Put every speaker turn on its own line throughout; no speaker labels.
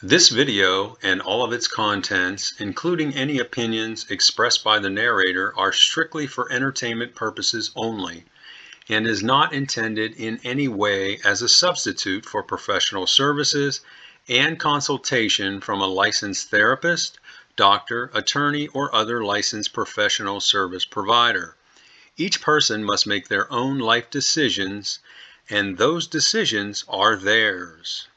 This video and all of its contents, including any opinions expressed by the narrator, are strictly for entertainment purposes only and is not intended in any way as a substitute for professional services and consultation from a licensed therapist, doctor, attorney, or other licensed professional service provider. Each person must make their own life decisions, and those decisions are theirs.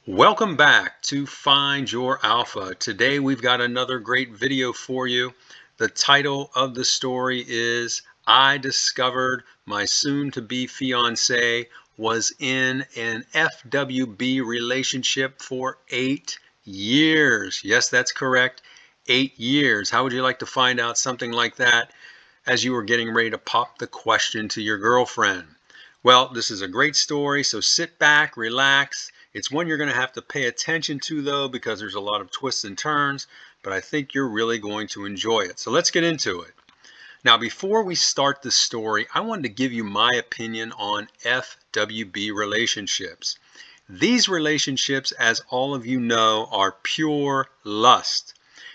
Welcome back to Find Your Alpha. Today we've got another great video for you. The title of the story is I Discovered My Soon-to-Be Fiancé Was in an FWB Relationship for 8 years. Yes, that's correct. 8 years. How would you like to find out something like that as you were getting ready to pop the question to your girlfriend? Well, this is a great story, so sit back, relax. It's one you're going to have to pay attention to, though, because there's a lot of twists and turns, but I think you're really going to enjoy it. So let's get into it. Now, before we start the story, I wanted to give you my opinion on FWB relationships. These relationships, as all of you know, are pure lust.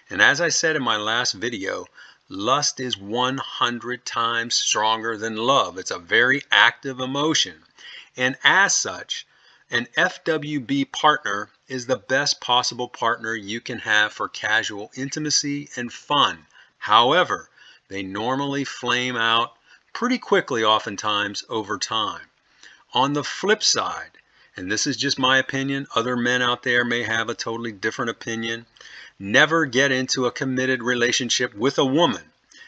And as I said in my last video, lust is 100 times stronger than love. It's a very active emotion. And as such, an FWB partner is the best possible partner you can have for casual intimacy and fun. However, they normally flame out pretty quickly oftentimes over time. On the flip side, and this is just my opinion, other men out there may have a totally different opinion, never get into a committed relationship with a woman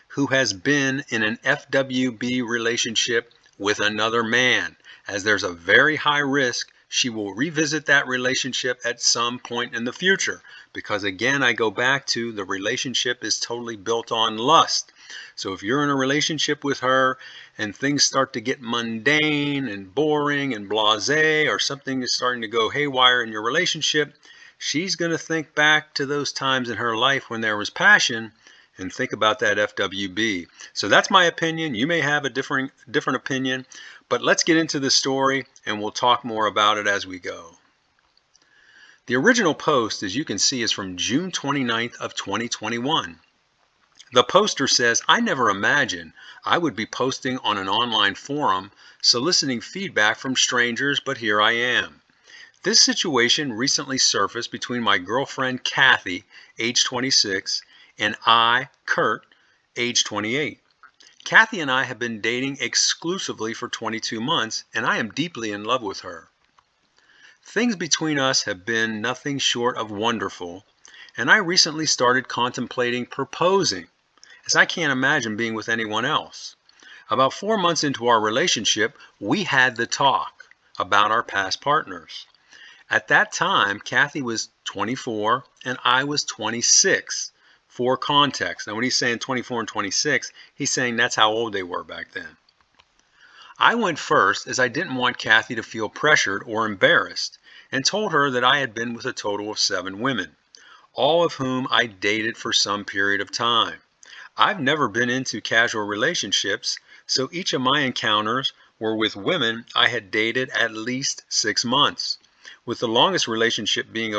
who has been in an FWB relationship with another man, as there's a very high risk she will revisit that relationship at some point in the future. Because again, I go back to the relationship is totally built on lust. So if you're in a relationship with her and things start to get mundane and boring and blasé, or something is starting to go haywire in your relationship, she's going to think back to those times in her life when there was passion and think about that FWB. So that's my opinion. You may have a different opinion, but let's get into the story and we'll talk more about it as we go. The original post, as you can see, is from June 29th of 2021. The poster says, I never imagined I would be posting on an online forum soliciting feedback from strangers, but here I am. This situation recently surfaced between my girlfriend Kathy, age 26, and I, Kurt, age 28. Kathy and I have been dating exclusively for 22 months, and I am deeply in love with her. Things between us have been nothing short of wonderful, and I recently started contemplating proposing, as I can't imagine being with anyone else. About 4 months into our relationship, we had the talk about our past partners. At that time, Kathy was 24 and I was 26. For context. Now when he's saying 24 and 26, he's saying that's how old they were back then. I went first as I didn't want Kathy to feel pressured or embarrassed, and told her that I had been with a total of 7 women, all of whom I dated for some period of time. I've never been into casual relationships, so each of my encounters were with women I had dated at least 6 months, with the longest relationship being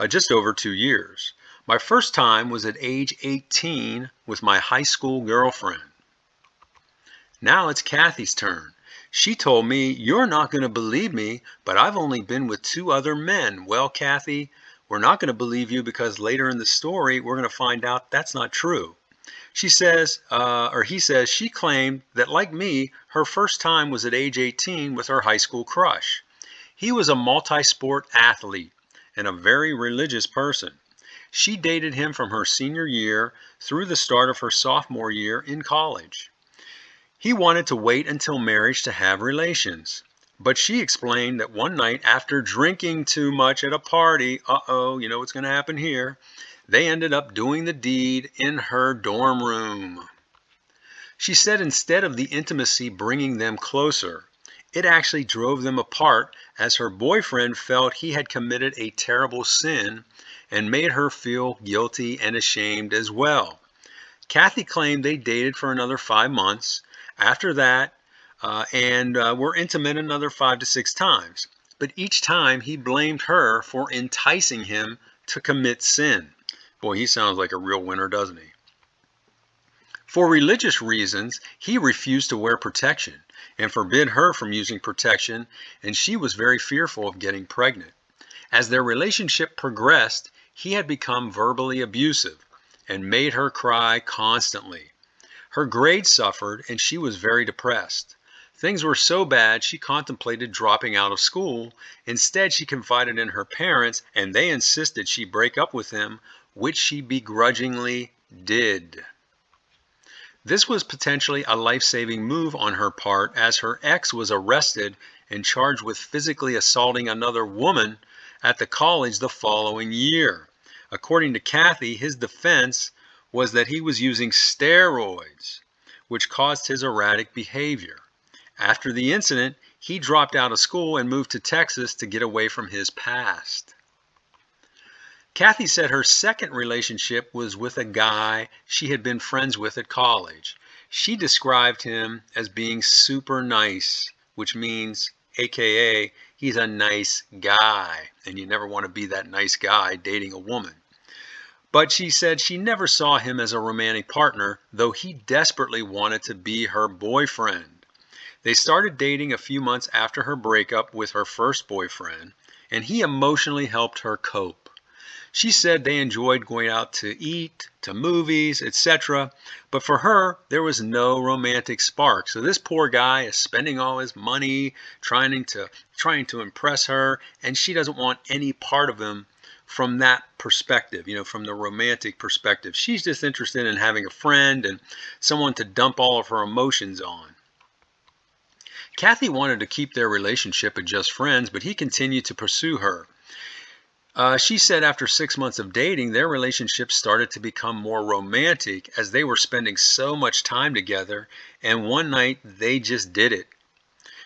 just over 2 years. My first time was at age 18 with my high school girlfriend. Now it's Kathy's turn. She told me, you're not going to believe me, but I've only been with 2 other men. Well, Kathy, we're not going to believe you because later in the story, we're going to find out that's not true. She says, he says, she claimed that like me, her first time was at age 18 with her high school crush. He was a multi-sport athlete and a very religious person. She dated him from her senior year through the start of her sophomore year in college. He wanted to wait until marriage to have relations, but she explained that one night after drinking too much at a party, you know what's going to happen here, they ended up doing the deed in her dorm room. She said instead of the intimacy bringing them closer, it actually drove them apart as her boyfriend felt he had committed a terrible sin and made her feel guilty and ashamed as well. Kathy claimed they dated for another 5 months after that and were intimate another 5 to 6 times. but each time he blamed her for enticing him to commit sin. Boy, he sounds like a real winner, doesn't he? For religious reasons, he refused to wear protection and forbid her from using protection, and she was very fearful of getting pregnant. As their relationship progressed, he had become verbally abusive and made her cry constantly. Her grades suffered, and she was very depressed. Things were so bad she contemplated dropping out of school. Instead, she confided in her parents, and they insisted she break up with him, which she begrudgingly did. This was potentially a life-saving move on her part, as her ex was arrested and charged with physically assaulting another woman at the college the following year. According to Kathy, his defense was that he was using steroids, which caused his erratic behavior. After the incident, he dropped out of school and moved to Texas to get away from his past. Kathy said her second relationship was with a guy she had been friends with at college. She described him as being super nice, which means, AKA, he's a nice guy, and you never want to be that nice guy dating a woman. But she said she never saw him as a romantic partner, though he desperately wanted to be her boyfriend. They started dating a few months after her breakup with her first boyfriend, and he emotionally helped her cope. She said they enjoyed going out to eat, to movies, etc. But for her, there was no romantic spark. So this poor guy is spending all his money trying to impress her, and she doesn't want any part of him from that perspective, from the romantic perspective. She's just interested in having a friend and someone to dump all of her emotions on. Kathy wanted to keep their relationship at just friends, but he continued to pursue her. She said after 6 months of dating, their relationship started to become more romantic as they were spending so much time together, and one night they just did it.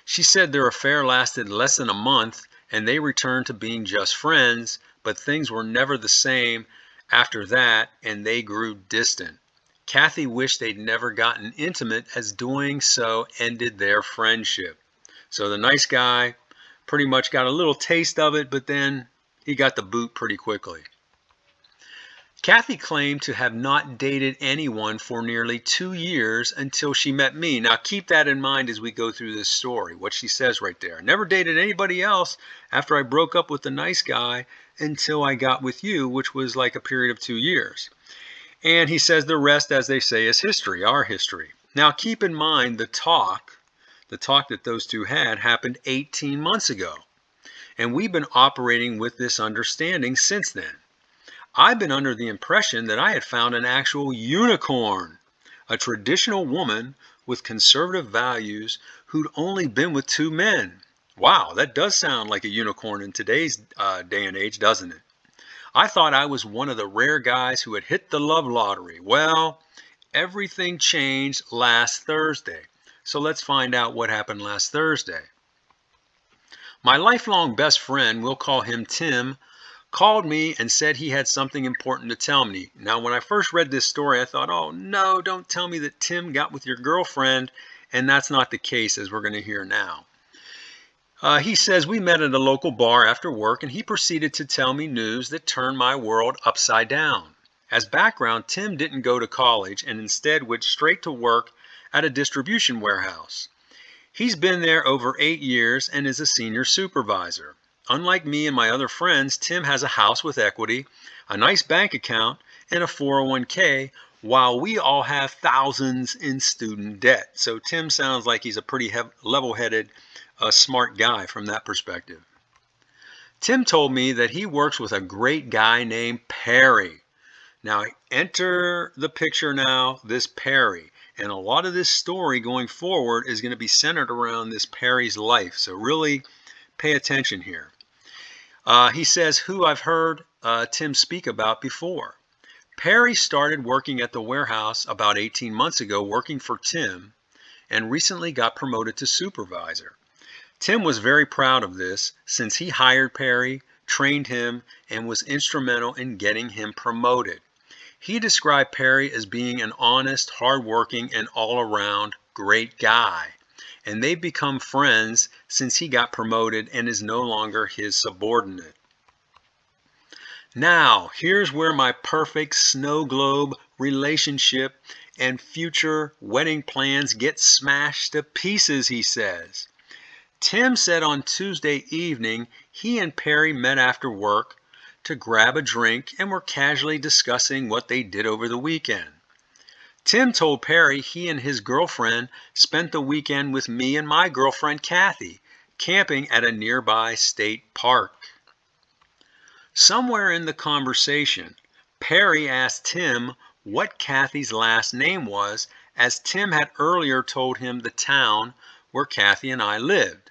She said their affair lasted less than a month, and they returned to being just friends, but things were never the same after that, and they grew distant. Kathy wished they'd never gotten intimate, as doing so ended their friendship. So the nice guy pretty much got a little taste of it, but then he got the boot pretty quickly. Kathy claimed to have not dated anyone for nearly 2 years until she met me. Now keep that in mind as we go through this story, what she says right there. Never dated anybody else after I broke up with the nice guy until I got with you, which was like a period of 2 years. And he says the rest, as they say, is history, our history. Now keep in mind the talk that those two had happened 18 months ago. And we've been operating with this understanding since then. I've been under the impression that I had found an actual unicorn, a traditional woman with conservative values who'd only been with 2 men. Wow, that does sound like a unicorn in today's day and age, doesn't it? I thought I was one of the rare guys who had hit the love lottery. Well, everything changed last Thursday. So let's find out what happened last Thursday. My lifelong best friend, we'll call him Tim, called me and said he had something important to tell me. Now, when I first read this story, I thought, oh no, don't tell me that Tim got with your girlfriend, and that's not the case, as we're going to hear now. He says we met at a local bar after work, and he proceeded to tell me news that turned my world upside down. As background, Tim didn't go to college and instead went straight to work at a distribution warehouse. He's been there over 8 years and is a senior supervisor. Unlike me and my other friends, Tim has a house with equity, a nice bank account, and a 401k, while we all have thousands in student debt. So Tim sounds like he's a pretty level-headed, smart guy from that perspective. Tim told me that he works with a great guy named Perry. Now, enter the picture now, this Perry. And a lot of this story going forward is going to be centered around this Perry's life. So really pay attention here. He says who I've heard Tim speak about before. Perry started working at the warehouse about 18 months ago, working for Tim, and recently got promoted to supervisor. Tim was very proud of this since he hired Perry, trained him, and was instrumental in getting him promoted. He described Perry as being an honest, hardworking, and all-around great guy. and they've become friends since he got promoted and is no longer his subordinate. Now, here's where my perfect snow globe relationship and future wedding plans get smashed to pieces, he says. Tim said on Tuesday evening he and Perry met after work to grab a drink and were casually discussing what they did over the weekend. Tim told Perry he and his girlfriend spent the weekend with me and my girlfriend Kathy, camping at a nearby state park. Somewhere in the conversation, Perry asked Tim what Kathy's last name was, as Tim had earlier told him the town where Kathy and I lived.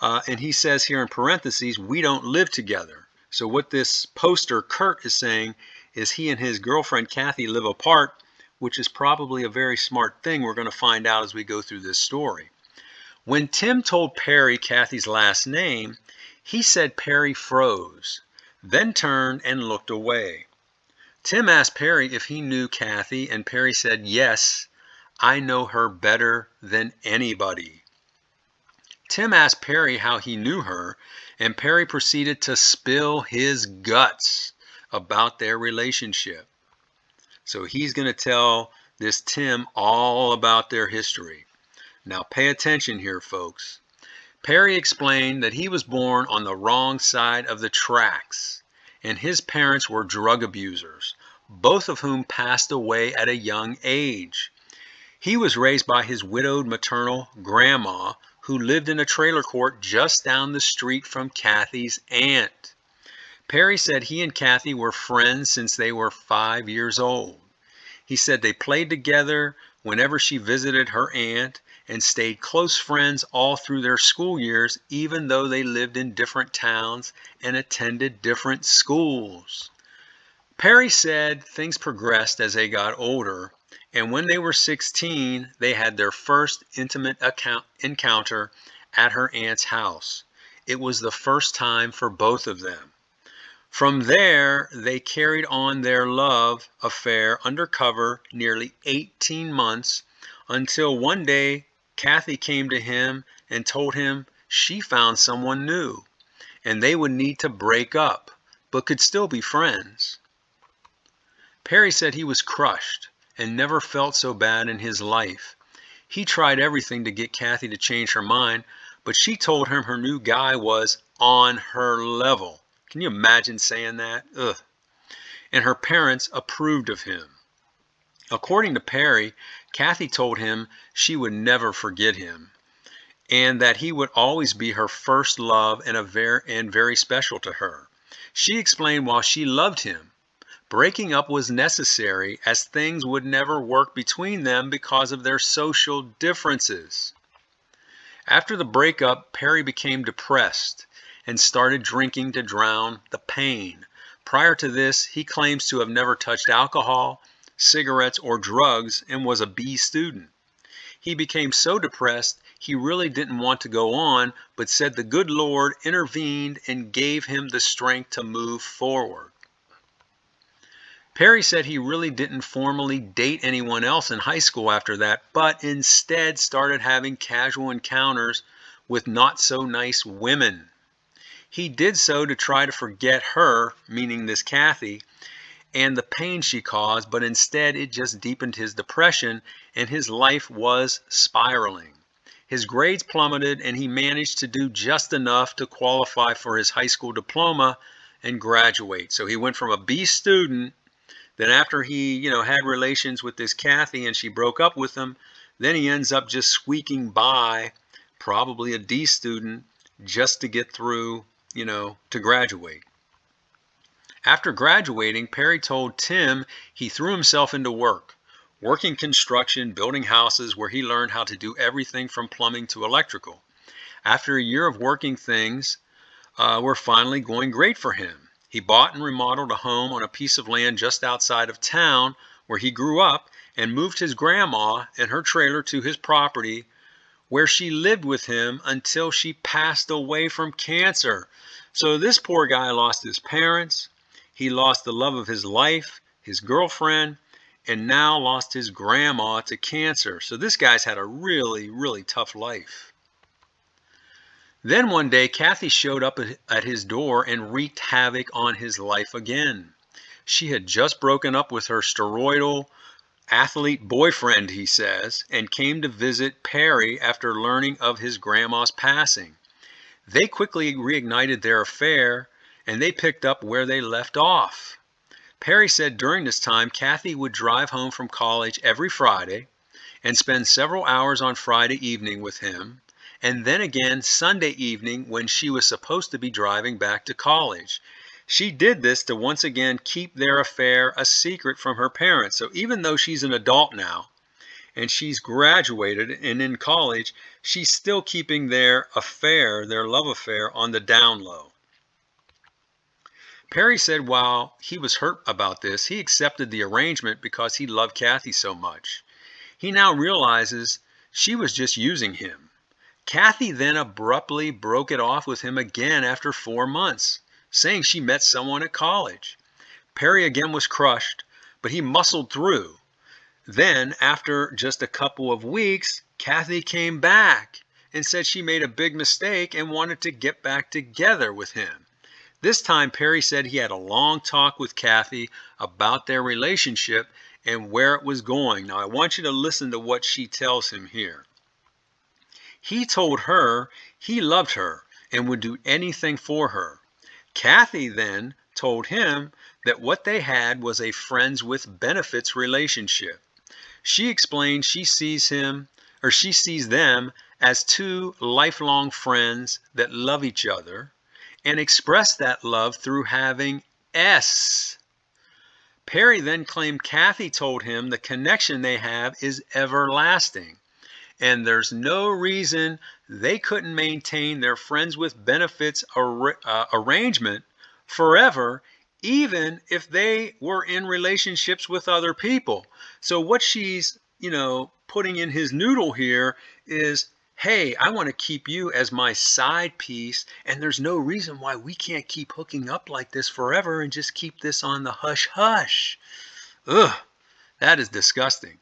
And he says here in parentheses, we don't live together. So what this poster Kurt is saying is he and his girlfriend Kathy live apart, which is probably a very smart thing we're going to find out as we go through this story. When Tim told Perry Kathy's last name, he said Perry froze, then turned and looked away. Tim asked Perry if he knew Kathy, and Perry said, yes, I know her better than anybody. Tim asked Perry how he knew her, and Perry proceeded to spill his guts about their relationship. So he's going to tell this Tim all about their history. Now pay attention here, folks. Perry explained that he was born on the wrong side of the tracks, and his parents were drug abusers, both of whom passed away at a young age. He was raised by his widowed maternal grandma, who lived in a trailer court just down the street from Kathy's aunt. Perry said he and Kathy were friends since they were 5 years old. He said they played together whenever she visited her aunt and stayed close friends all through their school years, even though they lived in different towns and attended different schools. Perry said things progressed as they got older, and when they were 16, they had their first intimate encounter at her aunt's house. It was the first time for both of them. From there, they carried on their love affair undercover nearly 18 months until one day Kathy came to him and told him she found someone new and they would need to break up, but could still be friends. Perry said he was crushed and never felt so bad in his life. He tried everything to get Kathy to change her mind, but she told him her new guy was on her level. Can you imagine saying that? Ugh. And her parents approved of him. According to Perry, Kathy told him she would never forget him and that he would always be her first love and very special to her. She explained while she loved him, breaking up was necessary as things would never work between them because of their social differences. After the breakup, Perry became depressed and started drinking to drown the pain. Prior to this, he claims to have never touched alcohol, cigarettes, or drugs and was a B student. He became so depressed he really didn't want to go on, but said the good Lord intervened and gave him the strength to move forward. Perry said he really didn't formally date anyone else in high school after that, but instead started having casual encounters with not so nice women. He did so to try to forget her, meaning this Kathy, and the pain she caused, but instead it just deepened his depression and his life was spiraling. His grades plummeted and he managed to do just enough to qualify for his high school diploma and graduate. So he went from a B student, then after he, had relations with this Kathy and she broke up with him, then he ends up just squeaking by, probably a D student, just to get through, to graduate. After graduating, Perry told Tim he threw himself into working construction, building houses, where he learned how to do everything from plumbing to electrical. After a year of working, things were finally going great for him. He bought and remodeled a home on a piece of land just outside of town where he grew up and moved his grandma and her trailer to his property, where she lived with him until she passed away from cancer. So this poor guy lost his parents, he lost the love of his life, his girlfriend, and now lost his grandma to cancer. So this guy's had a really, really tough life. Then one day, Kathy showed up at his door and wreaked havoc on his life again. She had just broken up with her steroidal athlete boyfriend, he says, and came to visit Perry after learning of his grandma's passing. They quickly reignited their affair, and they picked up where they left off. Perry said during this time, Kathy would drive home from college every Friday and spend several hours on Friday evening with him, and then again Sunday evening when she was supposed to be driving back to college. She did this to once again keep their affair a secret from her parents. So even though she's an adult now and she's graduated and in college, she's still keeping their affair, their love affair, on the down low. Perry said while he was hurt about this, he accepted the arrangement because he loved Kathy so much. He now realizes she was just using him. Kathy then abruptly broke it off with him again after 4 months, saying she met someone at college. Perry again was crushed, but he muscled through. Then, after just a couple of weeks, Kathy came back and said she made a big mistake and wanted to get back together with him. This time, Perry said he had a long talk with Kathy about their relationship and where it was going. Now, I want you to listen to what she tells him here. He told her he loved her and would do anything for her. Kathy then told him that what they had was a friends with benefits relationship. She explained she sees them as two lifelong friends that love each other and express that love through having S. Perry then claimed Kathy told him the connection they have is everlasting, and there's no reason they couldn't maintain their friends with benefits arrangement forever, even if they were in relationships with other people. So what she's, putting in his noodle here is, hey, I want to keep you as my side piece, and there's no reason why we can't keep hooking up like this forever and just keep this on the hush-hush. Ugh, that is disgusting.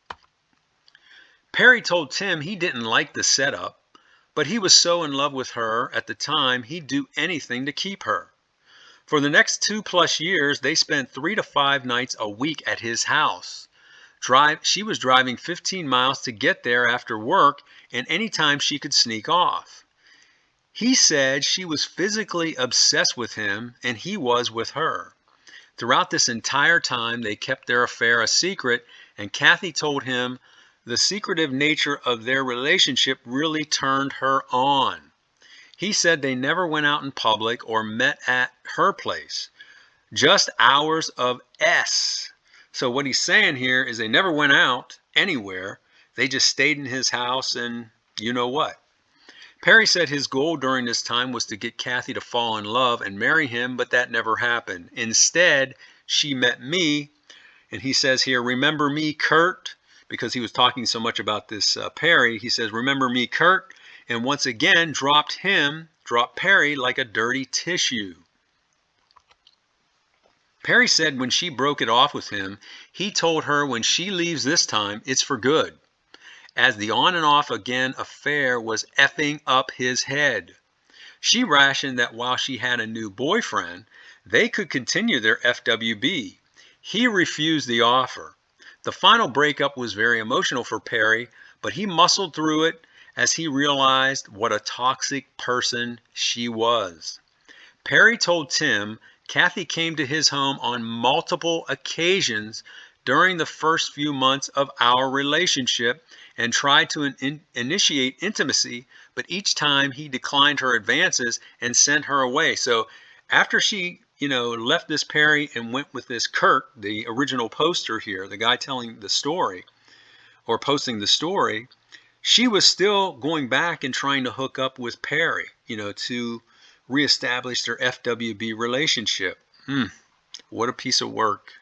Perry told Tim he didn't like the setup, but he was so in love with her at the time he'd do anything to keep her. For the next 2+ years, they spent 3 to 5 nights a week at his house. She was driving 15 miles to get there after work and anytime she could sneak off. He said she was physically obsessed with him and he was with her. Throughout this entire time, they kept their affair a secret, and Kathy told him the secretive nature of their relationship really turned her on. He said they never went out in public or met at her place, just hours of S. So what he's saying here is they never went out anywhere. They just stayed in his house and you know what. Perry said his goal during this time was to get Kathy to fall in love and marry him, but that never happened. Instead, she met me, and he says here, remember me, Kurt? Because he was talking so much about this Perry, he says, remember me, Kurt? And once again, dropped Perry like a dirty tissue. Perry said when she broke it off with him, he told her when she leaves this time, it's for good, as the on and off again affair was effing up his head. She rationed that while she had a new boyfriend, they could continue their FWB. He refused the offer. The final breakup was very emotional for Perry, but he muscled through it as he realized what a toxic person she was. Perry told Tim Kathy came to his home on multiple occasions during the first few months of our relationship and tried to initiate intimacy, but each time he declined her advances and sent her away. So after she, left this Perry and went with this Kurt, the original poster here, the guy telling the story or posting the story, she was still going back and trying to hook up with Perry, to reestablish their FWB relationship. What a piece of work.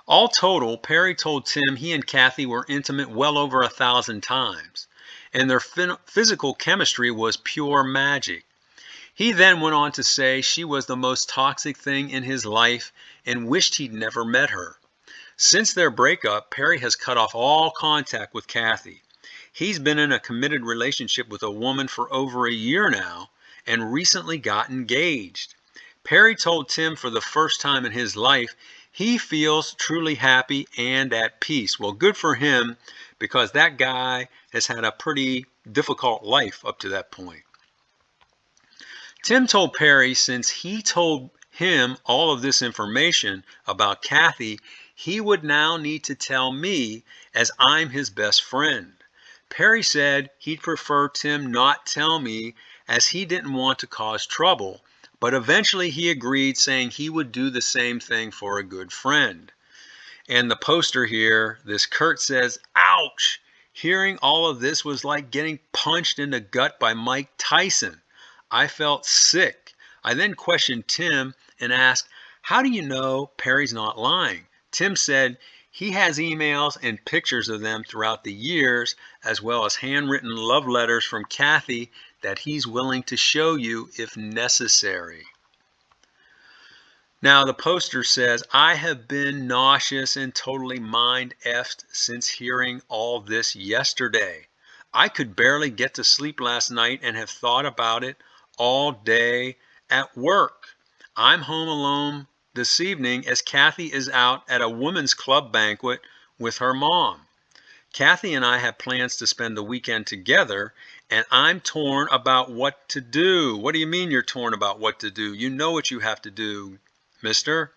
All total, Perry told Tim he and Kathy were intimate well over 1,000 times, and their physical chemistry was pure magic. He then went on to say she was the most toxic thing in his life and wished he'd never met her. Since their breakup, Perry has cut off all contact with Kathy. He's been in a committed relationship with a woman for over a year now and recently got engaged. Perry told Tim for the first time in his life he feels truly happy and at peace. Well, good for him, because that guy has had a pretty difficult life up to that point. Tim told Perry since he told him all of this information about Kathy, he would now need to tell me, as I'm his best friend. Perry said he'd prefer Tim not tell me, as he didn't want to cause trouble, but eventually he agreed, saying he would do the same thing for a good friend. And the poster here, this Kurt says, "Ouch! Hearing all of this was like getting punched in the gut by Mike Tyson. I felt sick." I then questioned Tim and asked, "How do you know Perry's not lying?" Tim said he has emails and pictures of them throughout the years, as well as handwritten love letters from Kathy that he's willing to show you if necessary. Now the poster says, "I have been nauseous and totally mind-effed since hearing all this yesterday. I could barely get to sleep last night and have thought about it all day at work. I'm home alone this evening as Kathy is out at a women's club banquet with her mom. Kathy and I have plans to spend the weekend together, and I'm torn about what to do." What do you mean you're torn about what to do? You know what you have to do, mister.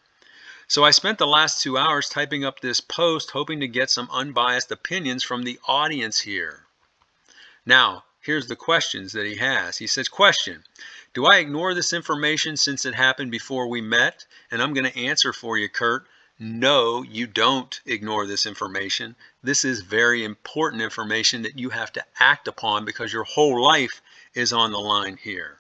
"So I spent the last 2 hours typing up this post, hoping to get some unbiased opinions from the audience here." Now, here's the questions that he has. He says, question, "Do I ignore this information since it happened before we met?" And I'm going to answer for you, Kurt. No, you don't ignore this information. This is very important information that you have to act upon, because your whole life is on the line here.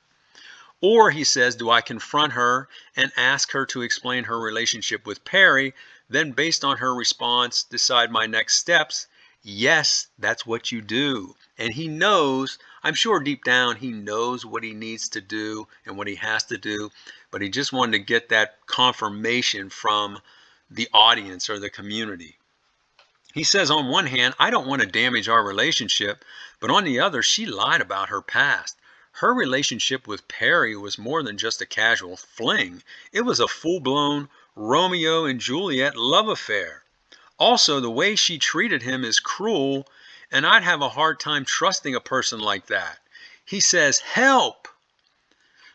Or he says, "Do I confront her and ask her to explain her relationship with Perry, then based on her response, decide my next steps?" Yes, that's what you do. And he knows, I'm sure deep down, he knows what he needs to do and what he has to do, but he just wanted to get that confirmation from the audience or the community. He says, on one hand, "I don't want to damage our relationship, but on the other, she lied about her past. Her relationship with Perry was more than just a casual fling. It was a full-blown Romeo and Juliet love affair. Also, the way she treated him is cruel, and I'd have a hard time trusting a person like that." He says, "Help!"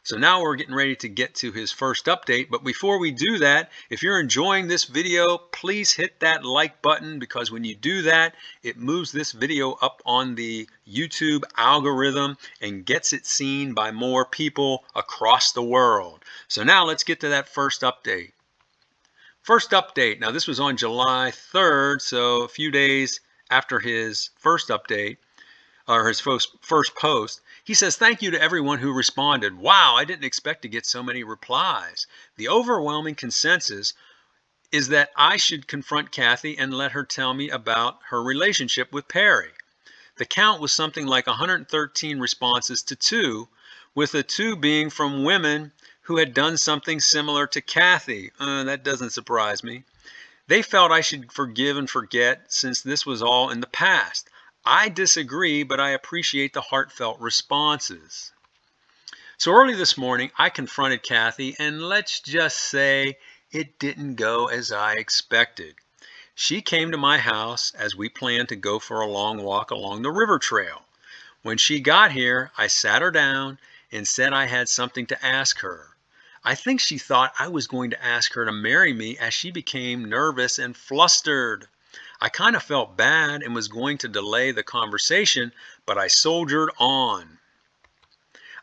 So now we're getting ready to get to his first update. But before we do that, if you're enjoying this video, please hit that like button, because when you do that, it moves this video up on the YouTube algorithm and gets it seen by more people across the world. So now let's get to that first update. First update. Now this was on July 3rd, so a few days after his first update, or his first post. He says, "Thank you to everyone who responded. Wow, I didn't expect to get so many replies. The overwhelming consensus is that I should confront Kathy and let her tell me about her relationship with Perry. The count was something like 113 responses to 2, with the 2 being from women who had done something similar to Kathy. That doesn't surprise me. They felt I should forgive and forget, since this was all in the past. I disagree, but I appreciate the heartfelt responses." So early this morning, I confronted Kathy, and let's just say it didn't go as I expected. She came to my house as we planned to go for a long walk along the river trail. When she got here, I sat her down and said I had something to ask her. I think she thought I was going to ask her to marry me, as she became nervous and flustered. I kind of felt bad and was going to delay the conversation, but I soldiered on.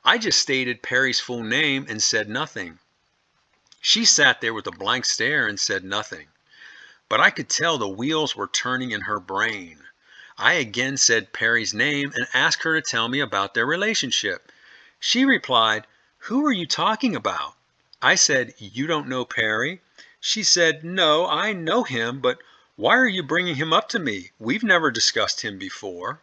I just stated Perry's full name and said nothing. She sat there with a blank stare and said nothing, but I could tell the wheels were turning in her brain. I again said Perry's name and asked her to tell me about their relationship. She replied, "Who are you talking about?" I said, "You don't know Perry?" She said, "No, I know him, but why are you bringing him up to me? We've never discussed him before."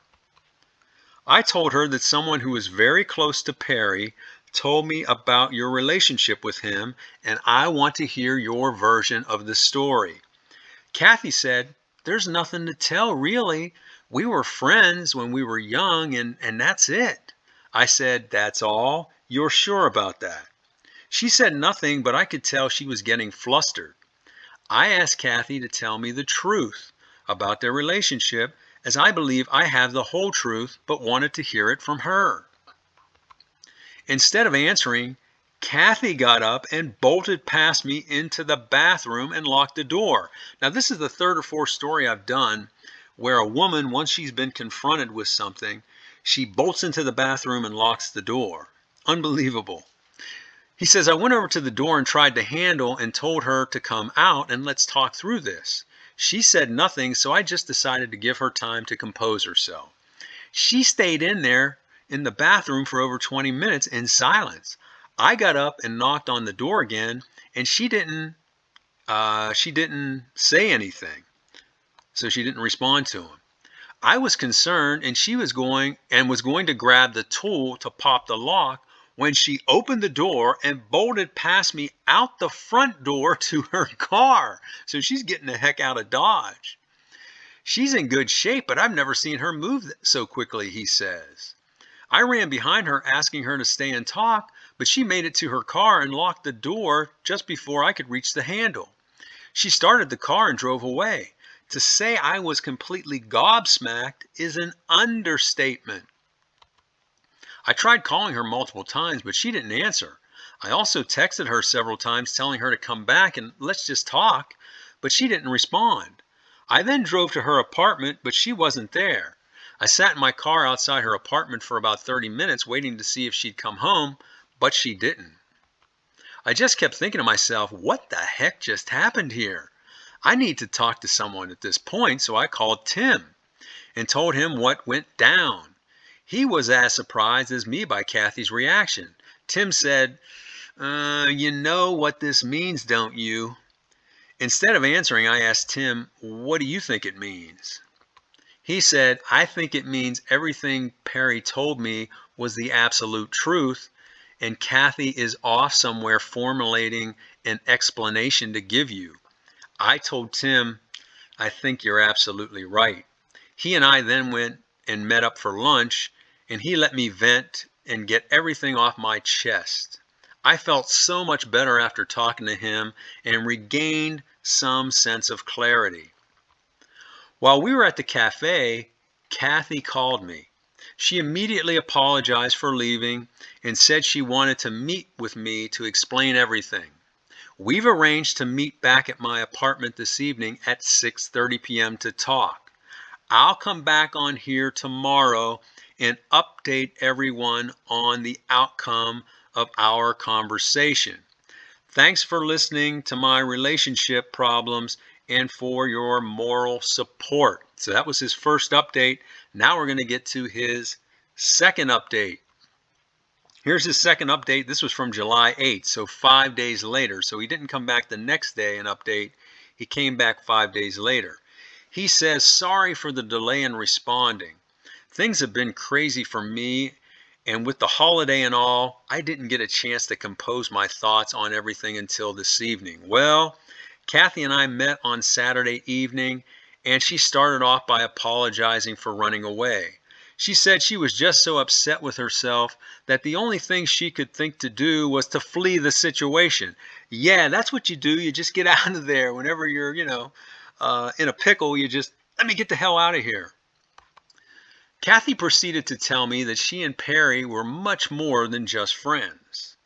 I told her that someone who is very close to Perry told me about your relationship with him, and I want to hear your version of the story. Kathy said, "There's nothing to tell, really. We were friends when we were young, and that's it." I said, "That's all? You're sure about that?" She said nothing, but I could tell she was getting flustered. I asked Kathy to tell me the truth about their relationship, as I believe I have the whole truth, but wanted to hear it from her. Instead of answering, Kathy got up and bolted past me into the bathroom and locked the door. Now, this is the third or fourth story I've done where a woman, once she's been confronted with something, she bolts into the bathroom and locks the door. Unbelievable. He says, "I went over to the door and tried the handle and told her to come out and let's talk through this. She said nothing, so I just decided to give her time to compose herself. She stayed in there in the bathroom for over 20 minutes in silence. I got up and knocked on the door again, and she didn't say anything, so she didn't respond to him. I was concerned, and she was going to grab the tool to pop the lock when she opened the door and bolted past me out the front door to her car. So she's getting the heck out of Dodge. She's in good shape, but I've never seen her move so quickly," he says. "I ran behind her asking her to stay and talk, but she made it to her car and locked the door just before I could reach the handle. She started the car and drove away. To say I was completely gobsmacked is an understatement. I tried calling her multiple times, but she didn't answer. I also texted her several times telling her to come back and let's just talk, but she didn't respond. I then drove to her apartment, but she wasn't there. I sat in my car outside her apartment for about 30 minutes waiting to see if she'd come home, but she didn't. I just kept thinking to myself, what the heck just happened here? I need to talk to someone at this point, so I called Tim and told him what went down. He was as surprised as me by Kathy's reaction. Tim said, "You know what this means, don't you?" Instead of answering, I asked Tim, "What do you think it means?" He said, "I think it means everything Perry told me was the absolute truth, and Kathy is off somewhere formulating an explanation to give you." I told Tim, "I think you're absolutely right." He and I then went and met up for lunch, and he let me vent and get everything off my chest. I felt so much better after talking to him and regained some sense of clarity. While we were at the cafe, Kathy called me. She immediately apologized for leaving and said she wanted to meet with me to explain everything. We've arranged to meet back at my apartment this evening at 6:30 p.m. to talk. I'll come back on here tomorrow and update everyone on the outcome of our conversation. Thanks for listening to my relationship problems and for your moral support. So that was his first update. Now we're going to get to his second update. Here's his second update. This was from July 8th, so 5 days later. So he didn't come back the next day and update. He came back 5 days later. He says, "Sorry for the delay in responding. Things have been crazy for me, and with the holiday and all, I didn't get a chance to compose my thoughts on everything until this evening. Well, Kathy and I met on Saturday evening, and she started off by apologizing for running away. She said she was just so upset with herself that the only thing she could think to do was to flee the situation." Yeah, that's what you do. You just get out of there whenever you're, in a pickle. You just, let me get the hell out of here. Kathy proceeded to tell me that she and Perry were much more than just friends.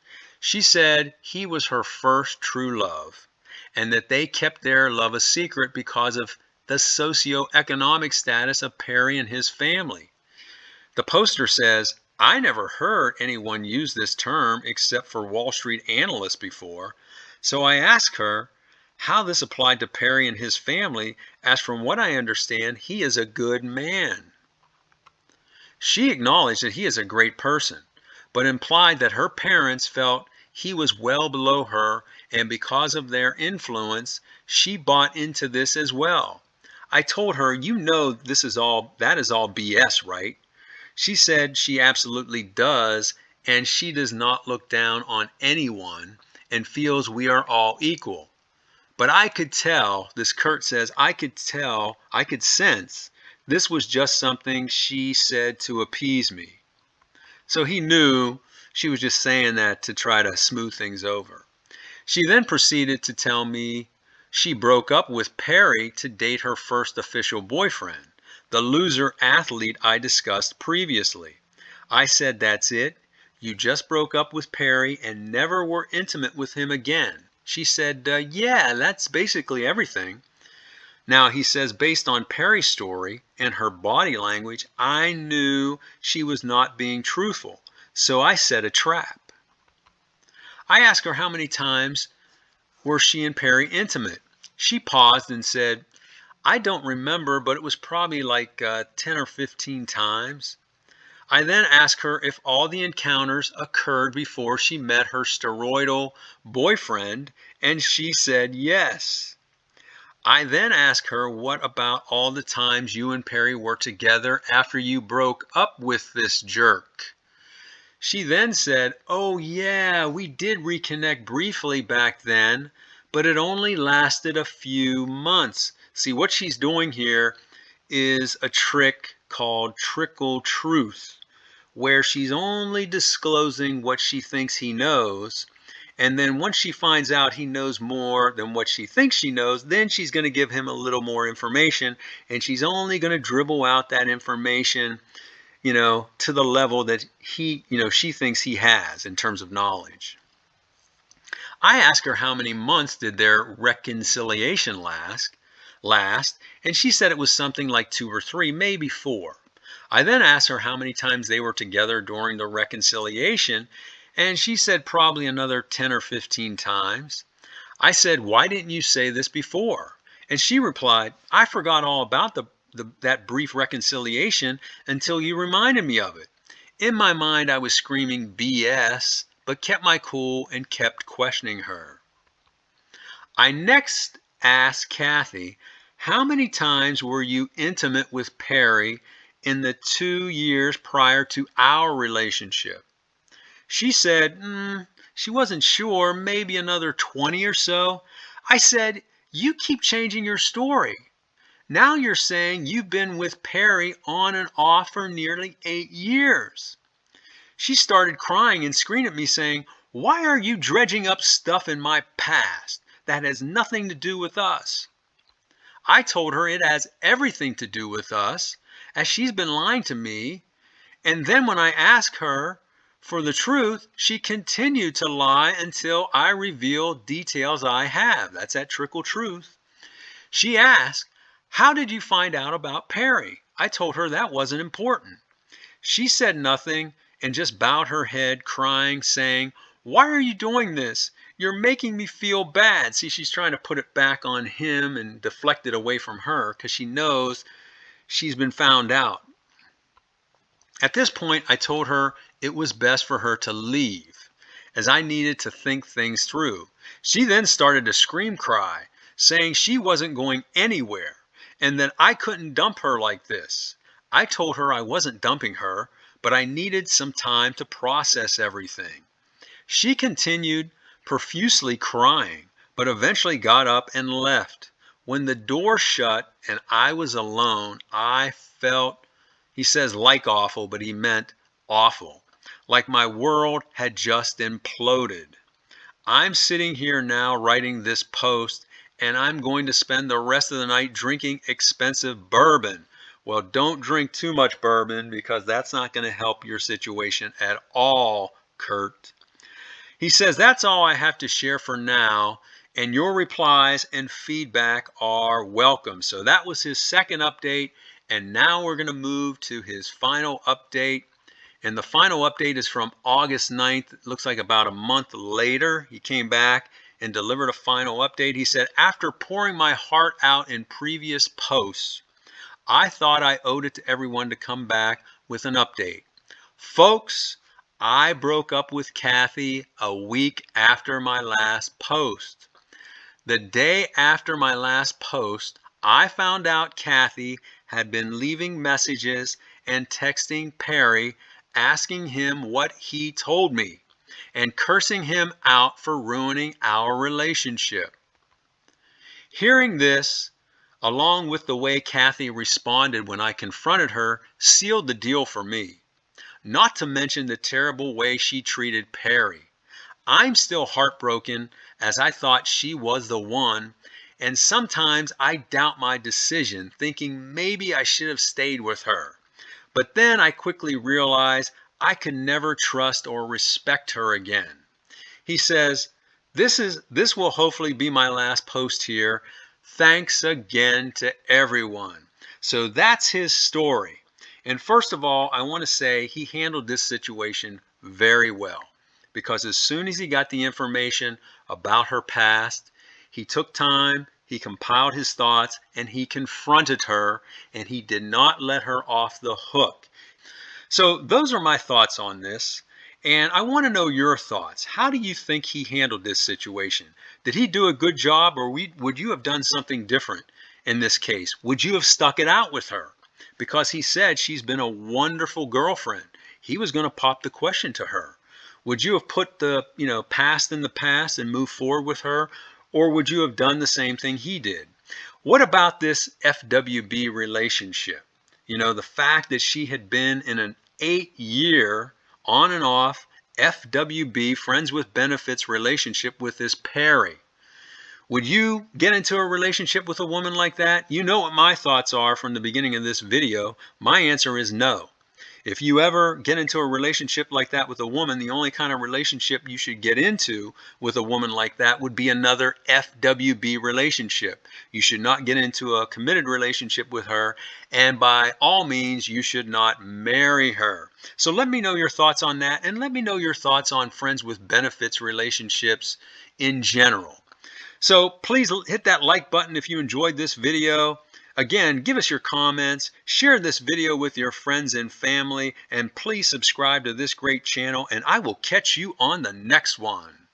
She said he was her first true love, and that they kept their love a secret because of the socioeconomic status of Perry and his family. The poster says, "I never heard anyone use this term except for Wall Street analysts before, so I asked her how this applied to Perry and his family, as from what I understand, he is a good man." She acknowledged that he is a great person, but implied that her parents felt he was well below her, and because of their influence, she bought into this as well. I told her, that is all BS, right? She said she absolutely does, and she does not look down on anyone and feels we are all equal. But I could tell, this Kurt says, I could sense this was just something she said to appease me. So he knew she was just saying that to try to smooth things over. She then proceeded to tell me she broke up with Perry to date her first official boyfriend, the loser athlete I discussed previously. I said, that's it. You just broke up with Perry and never were intimate with him again. She said, yeah, that's basically everything. Now, he says, based on Perry's story and her body language, I knew she was not being truthful. So I set a trap. I asked her how many times were she and Perry intimate. She paused and said, I don't remember, but it was probably like 10 or 15 times. I then asked her if all the encounters occurred before she met her steroidal boyfriend, and she said yes. I then asked her, what about all the times you and Perry were together after you broke up with this jerk? She then said, oh yeah, we did reconnect briefly back then, but it only lasted a few months. See, what she's doing here is a trick called trickle truth, where she's only disclosing what she thinks he knows. And then once she finds out he knows more than what she thinks she knows, then she's going to give him a little more information. And she's only going to dribble out that information, to the level that he, she thinks he has in terms of knowledge. I asked her how many months did their reconciliation last, and she said it was something like 2 or 3, maybe 4. I then asked her how many times they were together during the reconciliation, and she said probably another 10 or 15 times. I said, why didn't you say this before? And she replied, I forgot all about that brief reconciliation until you reminded me of it. In my mind, I was screaming BS, but kept my cool and kept questioning her. I next asked Kathy, how many times were you intimate with Perry in the 2 years prior to our relationship? She said, she wasn't sure, maybe another 20 or so. I said, you keep changing your story. Now you're saying you've been with Perry on and off for nearly 8 years. She started crying and screamed at me saying, why are you dredging up stuff in my past that has nothing to do with us? I told her it has everything to do with us, as she's been lying to me. And then when I asked her for the truth, she continued to lie until I revealed details I have. That's that trickle truth. She asked, how did you find out about Perry? I told her that wasn't important. She said nothing and just bowed her head, crying, saying, why are you doing this? You're making me feel bad. See, she's trying to put it back on him and deflect it away from her because she knows she's been found out. At this point, I told her it was best for her to leave, as I needed to think things through. She then started to scream cry, saying she wasn't going anywhere and that I couldn't dump her like this. I told her I wasn't dumping her, but I needed some time to process everything. She continued profusely crying, but eventually got up and left. When the door shut and I was alone, I felt, he says like awful, but he meant awful, like my world had just imploded. I'm sitting here now writing this post, and I'm going to spend the rest of the night drinking expensive bourbon. Well, don't drink too much bourbon because that's not going to help your situation at all, Kurt. He says, that's all I have to share for now, and your replies and feedback are welcome. So that was his second update, and now we're going to move to his final update. And the final update is from August 9th. It looks like about a month later, he came back and delivered a final update. He said, after pouring my heart out in previous posts, I thought I owed it to everyone to come back with an update. Folks, I broke up with Kathy a week after my last post. The day after my last post, I found out Kathy had been leaving messages and texting Perry, asking him what he told me and cursing him out for ruining our relationship. Hearing this, along with the way Kathy responded when I confronted her, sealed the deal for me. Not to mention the terrible way she treated Perry. I'm still heartbroken as I thought she was the one, and sometimes I doubt my decision, thinking maybe I should have stayed with her. But then I quickly realized I could never trust or respect her again. He says, this will hopefully be my last post here. Thanks again to everyone. So that's his story. And first of all, I want to say he handled this situation very well, because as soon as he got the information about her past, he took time, he compiled his thoughts, and he confronted her, and he did not let her off the hook. So those are my thoughts on this. And I want to know your thoughts. How do you think he handled this situation? Did he do a good job, or would you have done something different in this case? Would you have stuck it out with her? Because he said she's been a wonderful girlfriend. He was going to pop the question to her. Would you have put the, past in the past and moved forward with her? Or would you have done the same thing he did? What about this FWB relationship? The fact that she had been in an 8-year on and off FWB, friends with benefits relationship with this Perry. Would you get into a relationship with a woman like that? You know what my thoughts are from the beginning of this video. My answer is no. If you ever get into a relationship like that with a woman, the only kind of relationship you should get into with a woman like that would be another FWB relationship. You should not get into a committed relationship with her, and by all means, you should not marry her. So let me know your thoughts on that, and let me know your thoughts on friends with benefits relationships in general. So please hit that like button if you enjoyed this video. Again, give us your comments, share this video with your friends and family, and please subscribe to this great channel, and I will catch you on the next one.